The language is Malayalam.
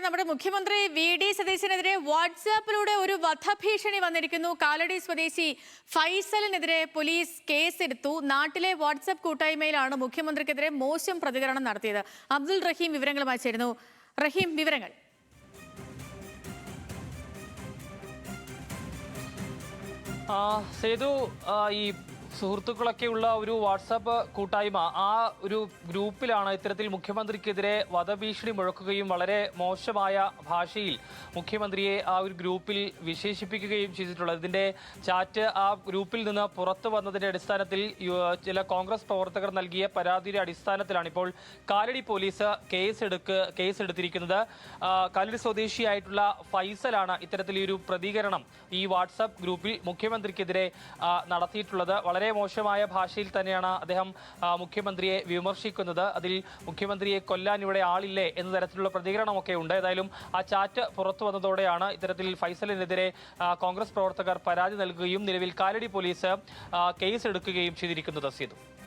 നമ്മുടെ മുഖ്യമന്ത്രി വി.ഡി. സതീശനെതിരെ വാട്സാപ്പിലൂടെ ഒരു വധഭീഷണി വന്നിരിക്കുന്നു. കാലടി സ്വദേശി ഫൈസലിനെതിരെ പോലീസ് കേസെടുത്തു. നാട്ടിലെ വാട്സാപ്പ് കൂട്ടായ്മയിലാണ് മുഖ്യമന്ത്രിക്കെതിരെ മോശം പ്രതികരണം നടത്തിയത്. അബ്ദുൾ റഹീം വിവരങ്ങളുമായി ചേരുന്നു. റഹീം, വിവരങ്ങൾ. സേതു, ഈ സുഹൃത്തുക്കളൊക്കെയുള്ള ഒരു വാട്സാപ്പ് കൂട്ടായ്മ, ആ ഒരു ഗ്രൂപ്പിലാണ് ഇത്തരത്തിൽ മുഖ്യമന്ത്രിക്കെതിരെ വധഭീഷണി മുഴക്കുകയും വളരെ മോശമായ ഭാഷയിൽ മുഖ്യമന്ത്രിയെ ആ ഒരു ഗ്രൂപ്പിൽ വിശേഷിപ്പിക്കുകയും ചെയ്തിട്ടുള്ളത്. ഇതിന്റെ ചാറ്റ് ആ ഗ്രൂപ്പിൽ നിന്ന് പുറത്തു വന്നതിന്റെ അടിസ്ഥാനത്തിൽ ചില കോൺഗ്രസ് പ്രവർത്തകർ നൽകിയ പരാതിയുടെ അടിസ്ഥാനത്തിലാണ് ഇപ്പോൾ കാലടി പോലീസ് കേസെടുത്തിരിക്കുന്നത്. കാലടി സ്വദേശിയായിട്ടുള്ള ഫൈസലാണ് ഇത്തരത്തിൽ ഒരു പ്രതികരണം ഈ വാട്സാപ്പ് ഗ്രൂപ്പിൽ മുഖ്യമന്ത്രിക്കെതിരെ നടത്തിയിട്ടുള്ളത്. വളരെ മോശമായ ഭാഷയിൽ തന്നെയാണ് അദ്ദേഹം മുഖ്യമന്ത്രിയെ വിമർശിക്കുന്നത്. അതിൽ മുഖ്യമന്ത്രിയെ കൊല്ലാൻ ഇവിടെ ആളില്ലേ എന്ന തരത്തിലുള്ള പ്രതികരണമൊക്കെ ഉണ്ട്. ഏതായാലും ആ ചാറ്റ് പുറത്തു വന്നതോടെയാണ് ഇത്തരത്തിൽ ഫൈസലിനെതിരെ കോൺഗ്രസ് പ്രവർത്തകർ പരാതി നൽകുകയും നിലവിൽ കാലടി പോലീസ് കേസ് എടുക്കുകയും ചെയ്തിരിക്കുന്നത്. സീതു.